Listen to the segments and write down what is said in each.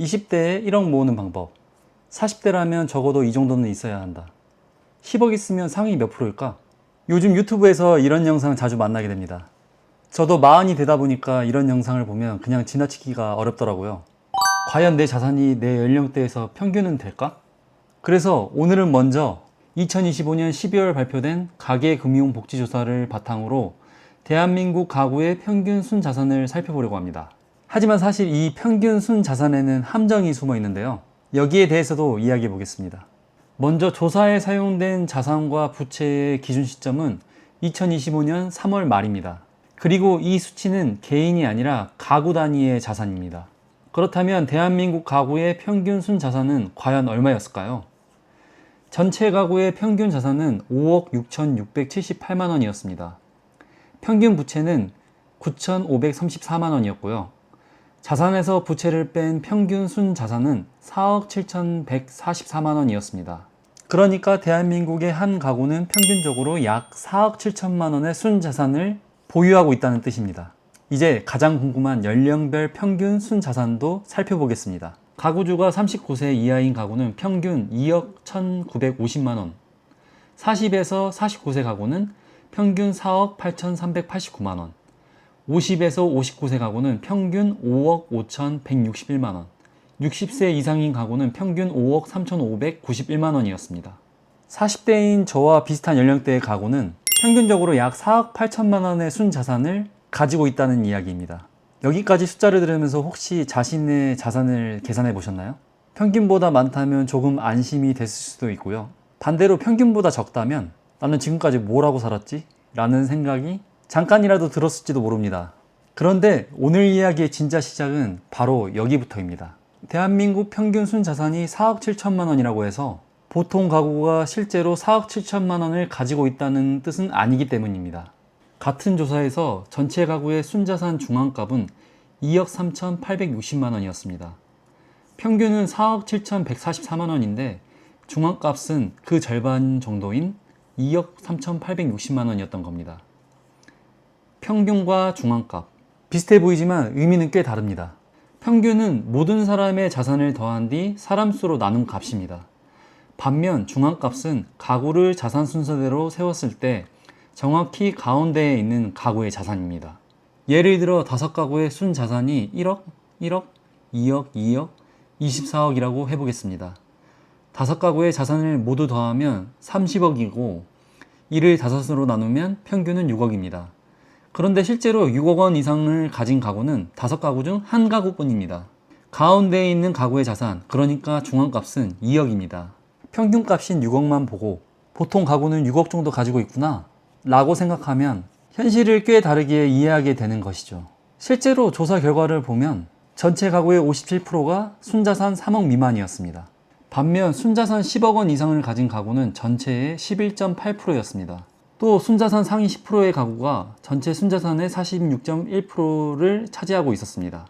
20대에 1억 모으는 방법. 40대라면 적어도 이 정도는 있어야 한다. 10억 있으면 상위 몇 프로일까? 요즘 유튜브에서 이런 영상 자주 만나게 됩니다. 저도 마흔이 되다 보니까 이런 영상을 보면 그냥 지나치기가 어렵더라고요. 과연 내 자산이 내 연령대에서 평균은 될까? 그래서 오늘은 먼저 2025년 12월 발표된 가계금융복지조사를 바탕으로 대한민국 가구의 평균 순자산을 살펴보려고 합니다. 하지만 사실 이 평균 순자산에는 함정이 숨어 있는데요. 여기에 대해서도 이야기해 보겠습니다. 먼저 조사에 사용된 자산과 부채의 기준 시점은 2025년 3월 말입니다. 그리고 이 수치는 개인이 아니라 가구 단위의 자산입니다. 그렇다면 대한민국 가구의 평균 순자산은 과연 얼마였을까요? 전체 가구의 평균 자산은 5억 6,678만 원이었습니다. 평균 부채는 9,534만 원이었고요. 자산에서 부채를 뺀 평균 순자산은 4억 7,144만 원이었습니다. 그러니까 대한민국의 한 가구는 평균적으로 약 4억 7천만 원의 순자산을 보유하고 있다는 뜻입니다. 이제 가장 궁금한 연령별 평균 순자산도 살펴보겠습니다. 가구주가 39세 이하인 가구는 평균 2억 1,950만 원, 40에서 49세 가구는 평균 4억 8,389만 원, 50에서 59세 가구는 평균 5억 5,161만 원, 60세 이상인 가구는 평균 5억 3,591만 원이었습니다. 40대인 저와 비슷한 연령대의 가구는 평균적으로 약 4억 8천만 원의 순자산을 가지고 있다는 이야기입니다. 여기까지 숫자를 들으면서 혹시 자신의 자산을 계산해 보셨나요? 평균보다 많다면 조금 안심이 됐을 수도 있고요. 반대로 평균보다 적다면 나는 지금까지 뭘 하고 살았지? 라는 생각이 잠깐이라도 들었을지도 모릅니다. 그런데 오늘 이야기의 진짜 시작은 바로 여기부터입니다. 대한민국 평균 순자산이 4억 7천만 원이라고 해서 보통 가구가 실제로 4억 7천만 원을 가지고 있다는 뜻은 아니기 때문입니다. 같은 조사에서 전체 가구의 순자산 중앙값은 2억 3,860만 원이었습니다. 평균은 4억 7,144만 원인데 중앙값은 그 절반 정도인 2억 3,860만 원이었던 겁니다. 평균과 중앙값 비슷해 보이지만 의미는 꽤 다릅니다. 평균은 모든 사람의 자산을 더한 뒤 사람 수로 나눈 값입니다. 반면 중앙값은 가구를 자산 순서대로 세웠을 때 정확히 가운데에 있는 가구의 자산입니다. 예를 들어 5가구의 순자산이 1억, 1억, 2억, 2억, 24억이라고 해보겠습니다. 5가구의 자산을 모두 더하면 30억이고 이를 5으로 나누면 평균은 6억입니다. 그런데 실제로 6억 원 이상을 가진 가구는 5가구 중 한 가구뿐입니다. 가운데에 있는 가구의 자산, 그러니까 중앙값은 2억입니다. 평균값인 6억만 보고 보통 가구는 6억 정도 가지고 있구나 라고 생각하면 현실을 꽤 다르게 이해하게 되는 것이죠. 실제로 조사 결과를 보면 전체 가구의 57%가 순자산 3억 미만이었습니다. 반면 순자산 10억 원 이상을 가진 가구는 전체의 11.8%였습니다. 또 순자산 상위 10%의 가구가 전체 순자산의 46.1%를 차지하고 있었습니다.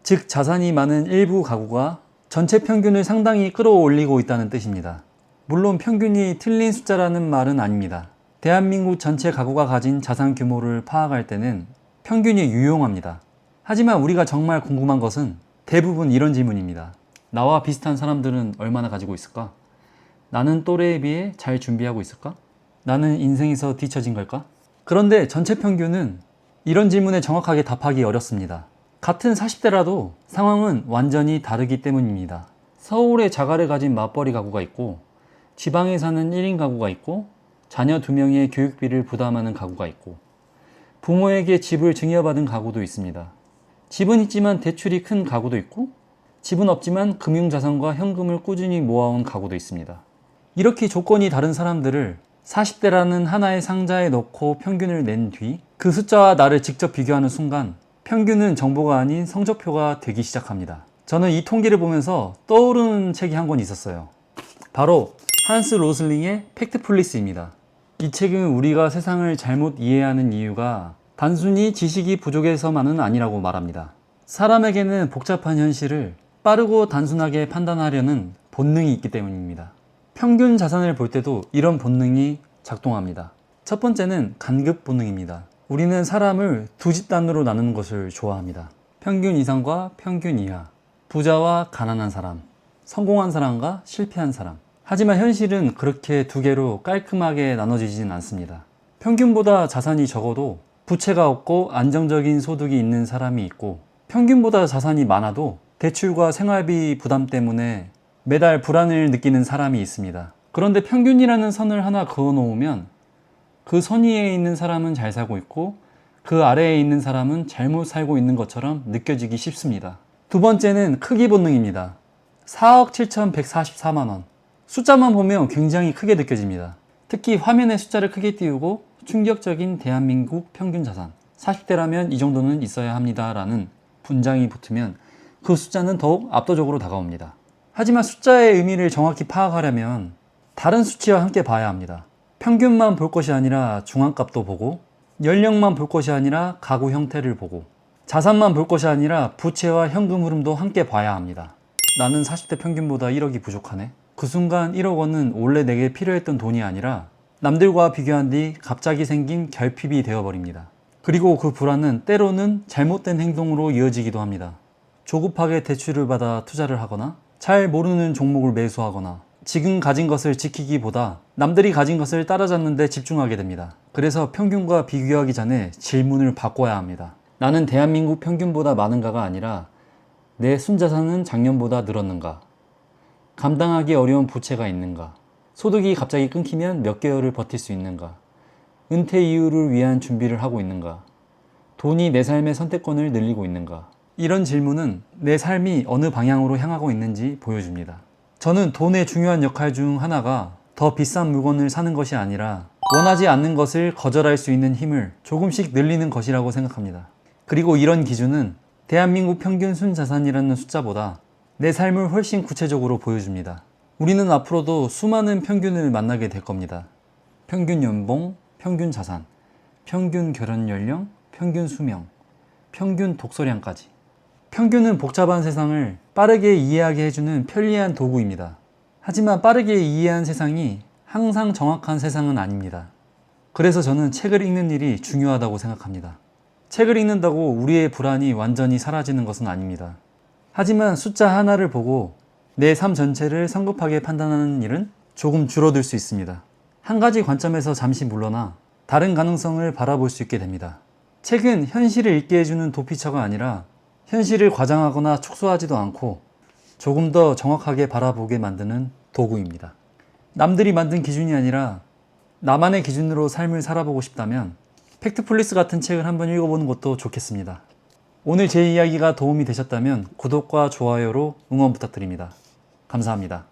즉 자산이 많은 일부 가구가 전체 평균을 상당히 끌어올리고 있다는 뜻입니다. 물론 평균이 틀린 숫자라는 말은 아닙니다. 대한민국 전체 가구가 가진 자산 규모를 파악할 때는 평균이 유용합니다. 하지만 우리가 정말 궁금한 것은 대부분 이런 질문입니다. 나와 비슷한 사람들은 얼마나 가지고 있을까? 나는 또래에 비해 잘 준비하고 있을까? 나는 인생에서 뒤처진 걸까? 그런데 전체 평균은 이런 질문에 정확하게 답하기 어렵습니다. 같은 40대라도 상황은 완전히 다르기 때문입니다. 서울에 자가를 가진 맞벌이 가구가 있고 지방에 사는 1인 가구가 있고 자녀 2명의 교육비를 부담하는 가구가 있고 부모에게 집을 증여받은 가구도 있습니다. 집은 있지만 대출이 큰 가구도 있고 집은 없지만 금융자산과 현금을 꾸준히 모아온 가구도 있습니다. 이렇게 조건이 다른 사람들을 40대라는 하나의 상자에 넣고 평균을 낸 뒤 그 숫자와 나를 직접 비교하는 순간 평균은 정보가 아닌 성적표가 되기 시작합니다. 저는 이 통계를 보면서 떠오르는 책이 한 권 있었어요. 바로 한스 로슬링의 팩트폴리스입니다. 이 책은 우리가 세상을 잘못 이해하는 이유가 단순히 지식이 부족해서만은 아니라고 말합니다. 사람에게는 복잡한 현실을 빠르고 단순하게 판단하려는 본능이 있기 때문입니다. 평균 자산을 볼 때도 이런 본능이 작동합니다. 첫 번째는 간급 본능입니다. 우리는 사람을 두 집단으로 나누는 것을 좋아합니다. 평균 이상과 평균 이하. 부자와 가난한 사람, 성공한 사람과 실패한 사람. 하지만 현실은 그렇게 두 개로 깔끔하게 나눠지진 않습니다. 평균보다 자산이 적어도 부채가 없고 안정적인 소득이 있는 사람이 있고, 평균보다 자산이 많아도 대출과 생활비 부담 때문에 매달 불안을 느끼는 사람이 있습니다. 그런데 평균이라는 선을 하나 그어 놓으면 그 선 위에 있는 사람은 잘 살고 있고 그 아래에 있는 사람은 잘못 살고 있는 것처럼 느껴지기 쉽습니다. 두 번째는 크기 본능입니다. 4억 7,144만 원. 숫자만 보면 굉장히 크게 느껴집니다. 특히 화면에 숫자를 크게 띄우고 충격적인 대한민국 평균 자산 40대라면 이 정도는 있어야 합니다 라는 분장이 붙으면 그 숫자는 더욱 압도적으로 다가옵니다. 하지만 숫자의 의미를 정확히 파악하려면 다른 수치와 함께 봐야 합니다. 평균만 볼 것이 아니라 중앙값도 보고, 연령만 볼 것이 아니라 가구 형태를 보고, 자산만 볼 것이 아니라 부채와 현금 흐름도 함께 봐야 합니다. 나는 40대 평균보다 1억이 부족하네. 그 순간 1억 원은 원래 내게 필요했던 돈이 아니라 남들과 비교한 뒤 갑자기 생긴 결핍이 되어버립니다. 그리고 그 불안은 때로는 잘못된 행동으로 이어지기도 합니다. 조급하게 대출을 받아 투자를 하거나, 잘 모르는 종목을 매수하거나, 지금 가진 것을 지키기보다 남들이 가진 것을 따라잡는 데 집중하게 됩니다. 그래서 평균과 비교하기 전에 질문을 바꿔야 합니다. 나는 대한민국 평균보다 많은가가 아니라 내 순자산은 작년보다 늘었는가? 감당하기 어려운 부채가 있는가? 소득이 갑자기 끊기면 몇 개월을 버틸 수 있는가? 은퇴 이후를 위한 준비를 하고 있는가? 돈이 내 삶의 선택권을 늘리고 있는가? 이런 질문은 내 삶이 어느 방향으로 향하고 있는지 보여줍니다. 저는 돈의 중요한 역할 중 하나가 더 비싼 물건을 사는 것이 아니라 원하지 않는 것을 거절할 수 있는 힘을 조금씩 늘리는 것이라고 생각합니다. 그리고 이런 기준은 대한민국 평균 순자산이라는 숫자보다 내 삶을 훨씬 구체적으로 보여줍니다. 우리는 앞으로도 수많은 평균을 만나게 될 겁니다. 평균 연봉, 평균 자산, 평균 결혼 연령, 평균 수명, 평균 독서량까지. 평균은 복잡한 세상을 빠르게 이해하게 해주는 편리한 도구입니다. 하지만 빠르게 이해한 세상이 항상 정확한 세상은 아닙니다. 그래서 저는 책을 읽는 일이 중요하다고 생각합니다. 책을 읽는다고 우리의 불안이 완전히 사라지는 것은 아닙니다. 하지만 숫자 하나를 보고 내 삶 전체를 성급하게 판단하는 일은 조금 줄어들 수 있습니다. 한 가지 관점에서 잠시 물러나 다른 가능성을 바라볼 수 있게 됩니다. 책은 현실을 읽게 해주는 도피처가 아니라 현실을 과장하거나 축소하지도 않고 조금 더 정확하게 바라보게 만드는 도구입니다. 남들이 만든 기준이 아니라 나만의 기준으로 삶을 살아보고 싶다면 팩트플리스 같은 책을 한번 읽어보는 것도 좋겠습니다. 오늘 제 이야기가 도움이 되셨다면 구독과 좋아요로 응원 부탁드립니다. 감사합니다.